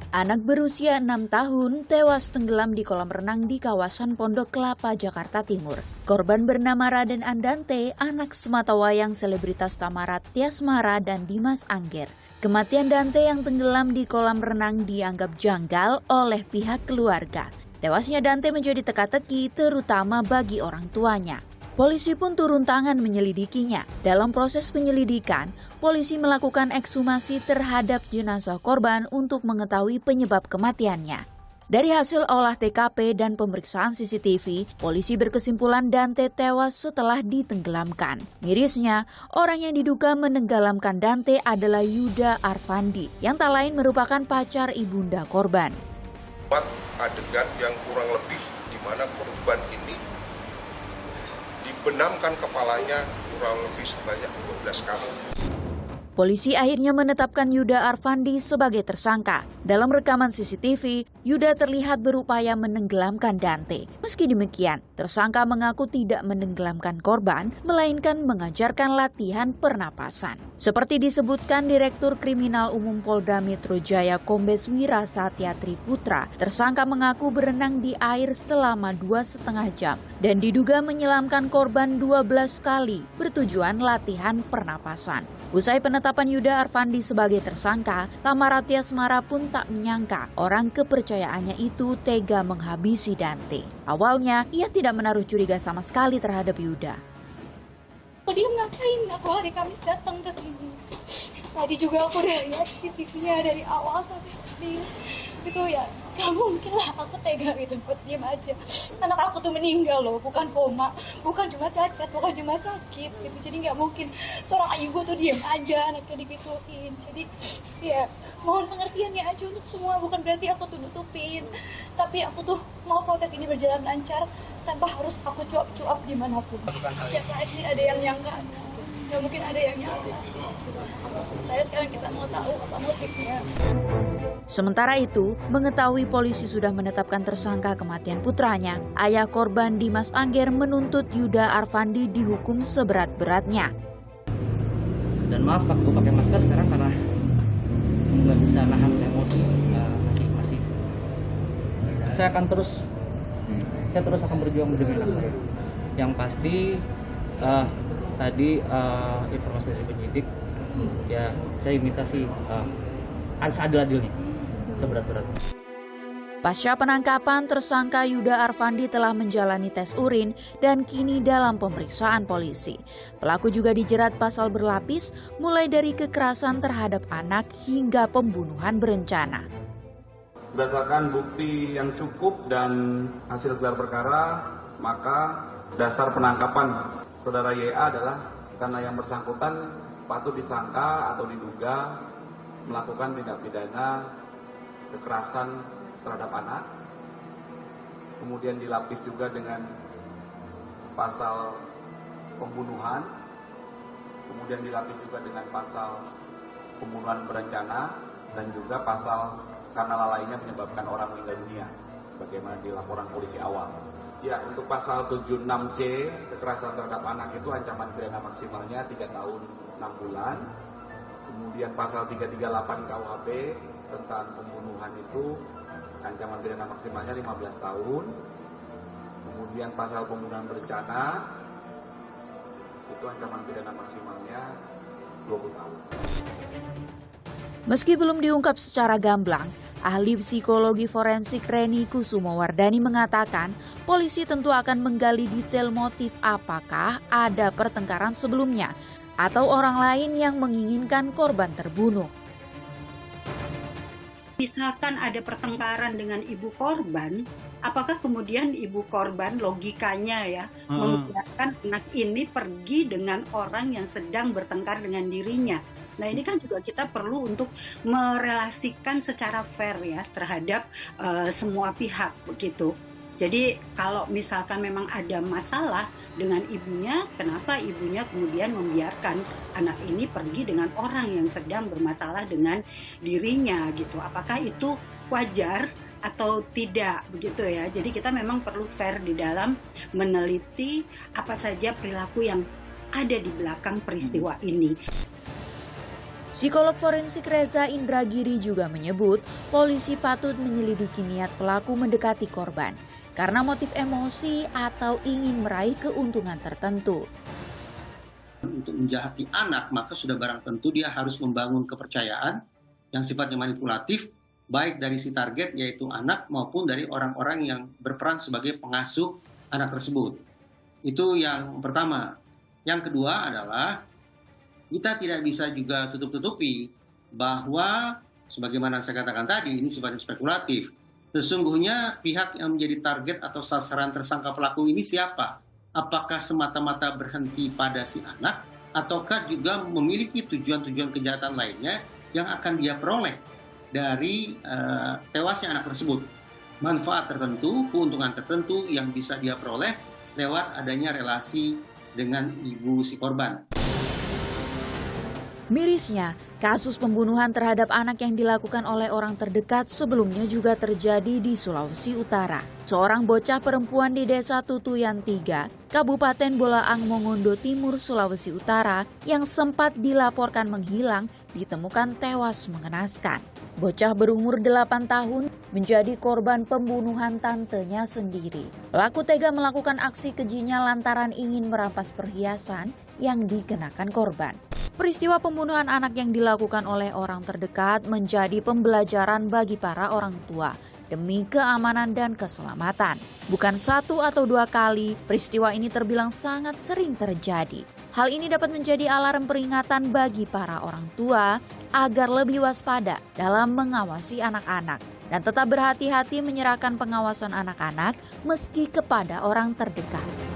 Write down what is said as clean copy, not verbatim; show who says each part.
Speaker 1: Anak berusia 6 tahun tewas tenggelam di kolam renang di kawasan Pondok Kelapa, Jakarta Timur. Korban bernama Raden Andante, anak sematawayang selebritas Tamarat Tiasmara dan Dimas Angger. Kematian Dante yang tenggelam di kolam renang dianggap janggal oleh pihak keluarga. Tewasnya Dante menjadi teka-teki terutama bagi orang tuanya. Polisi pun turun tangan menyelidikinya. Dalam proses penyelidikan, polisi melakukan ekshumasi terhadap jenazah korban untuk mengetahui penyebab kematiannya. Dari hasil olah TKP dan pemeriksaan CCTV, polisi berkesimpulan Dante tewas setelah ditenggelamkan. Mirisnya, orang yang diduga menenggelamkan Dante adalah Yuda Arfandi, yang tak lain merupakan pacar ibunda korban.
Speaker 2: Buat adegan yang kurang lebih di mana korban ini dibenamkan kepalanya kurang lebih sebanyak 12 kali.
Speaker 1: Polisi akhirnya menetapkan Yuda Arfandi sebagai tersangka. Dalam rekaman CCTV, Yuda terlihat berupaya menenggelamkan Dante. Meski demikian, tersangka mengaku tidak menenggelamkan korban, melainkan mengajarkan latihan pernapasan. Seperti disebutkan Direktur Kriminal Umum Polda Metro Jaya Kombes Wira Satya Triputra, tersangka mengaku berenang di air selama 2,5 jam dan diduga menyelamkan korban 12 kali bertujuan latihan pernapasan. Usai penetapan Yuda Arfandi sebagai tersangka, Tamarat Tiasmara pun tak menyangka orang kepercayaannya itu tega menghabisi Dante. Awalnya, ia tidak menaruh curiga sama sekali terhadap Yuda.
Speaker 3: Dia ngapain? Aku hari Kamis datang ke sini. Tadi juga aku udah lihat CCTV-nya dari awal sampai habis. Gitu ya, gak mungkin lah aku tega gitu buat diem aja. Anak aku tuh meninggal loh, bukan koma, bukan cuma cacat, bukan cuma sakit gitu. Jadi gak mungkin seorang ibu tuh diem aja anaknya digituin. Jadi ya mohon pengertiannya aja untuk semua, bukan berarti aku tuh nutupin. Tapi aku tuh mau proses ini berjalan lancar tanpa harus aku cuap-cuap dimanapun. Siapa sih ada yang nyangka? Gak mungkin ada yang nyangka. Saya sekarang kita mau tahu apa motifnya.
Speaker 1: Sementara itu, mengetahui polisi sudah menetapkan tersangka kematian putranya, ayah korban Dimas Angger menuntut Yuda Arfandi dihukum seberat-beratnya.
Speaker 4: Dan maaf aku pakai masker sekarang karena nggak bisa nahan emosi, masih. Saya terus akan berjuang demi anak saya. Yang pasti tadi informasi dari penyidik, ya saya imitasi seadil-adilnya, seberat-beratnya.
Speaker 1: Pasca penangkapan, tersangka Yuda Arfandi telah menjalani tes urin dan kini dalam pemeriksaan polisi. Pelaku juga dijerat pasal berlapis, mulai dari kekerasan terhadap anak hingga pembunuhan berencana.
Speaker 5: Berdasarkan bukti yang cukup dan hasil gelar perkara, maka dasar penangkapan saudara YA adalah karena yang bersangkutan patut disangka atau diduga melakukan tindak pidana kekerasan terhadap anak, kemudian dilapis juga dengan pasal pembunuhan, kemudian dilapis juga dengan pasal pembunuhan berencana, dan juga pasal karena lalainya menyebabkan orang meninggal dunia, bagaimana di laporan polisi awal. Ya, untuk pasal 76C kekerasan terhadap anak itu ancaman pidana maksimalnya 3 tahun 6 bulan. Kemudian pasal 338 KUHP tentang pembunuhan itu ancaman pidana maksimalnya 15 tahun. Kemudian pasal pembunuhan berencana itu ancaman pidana maksimalnya 20 tahun.
Speaker 1: Meski belum diungkap secara gamblang, ahli psikologi forensik Reni Kusumowardani mengatakan polisi tentu akan menggali detail motif apakah ada pertengkaran sebelumnya atau orang lain yang menginginkan korban terbunuh.
Speaker 6: Misalkan ada pertengkaran dengan ibu korban, apakah kemudian ibu korban logikanya ya membiarkan anak ini pergi dengan orang yang sedang bertengkar dengan dirinya? Nah ini kan juga kita perlu untuk merelasikan secara fair ya terhadap semua pihak begitu. Jadi kalau misalkan memang ada masalah dengan ibunya, kenapa ibunya kemudian membiarkan anak ini pergi dengan orang yang sedang bermasalah dengan dirinya gitu? Apakah itu wajar atau tidak begitu ya? Jadi kita memang perlu fair di dalam meneliti apa saja perilaku yang ada di belakang peristiwa ini.
Speaker 1: Psikolog forensik Reza Indragiri juga menyebut polisi patut menyelidiki niat pelaku mendekati korban karena motif emosi atau ingin meraih keuntungan tertentu.
Speaker 7: Untuk menjahati anak, maka sudah barang tentu dia harus membangun kepercayaan yang sifatnya manipulatif, baik dari si target yaitu anak maupun dari orang-orang yang berperan sebagai pengasuh anak tersebut. Itu yang pertama. Yang kedua adalah kita tidak bisa juga tutup-tutupi bahwa sebagaimana saya katakan tadi, ini sifatnya spekulatif. Sesungguhnya pihak yang menjadi target atau sasaran tersangka pelaku ini siapa? Apakah semata-mata berhenti pada si anak ataukah juga memiliki tujuan-tujuan kejahatan lainnya yang akan dia peroleh dari tewasnya anak tersebut? Manfaat tertentu, keuntungan tertentu yang bisa dia peroleh lewat adanya relasi dengan ibu si korban.
Speaker 1: Mirisnya, kasus pembunuhan terhadap anak yang dilakukan oleh orang terdekat sebelumnya juga terjadi di Sulawesi Utara. Seorang bocah perempuan di Desa Tutuyan 3, Kabupaten Bolaang Mongondo Timur, Sulawesi Utara yang sempat dilaporkan menghilang ditemukan tewas mengenaskan. Bocah berumur 8 tahun menjadi korban pembunuhan tantenya sendiri. Pelaku tega melakukan aksi kejinya lantaran ingin merampas perhiasan yang dikenakan korban. Peristiwa pembunuhan anak yang dilakukan oleh orang terdekat menjadi pembelajaran bagi para orang tua demi keamanan dan keselamatan. Bukan 1 atau 2 kali, peristiwa ini terbilang sangat sering terjadi. Hal ini dapat menjadi alarm peringatan bagi para orang tua agar lebih waspada dalam mengawasi anak-anak dan tetap berhati-hati menyerahkan pengawasan anak-anak meski kepada orang terdekat.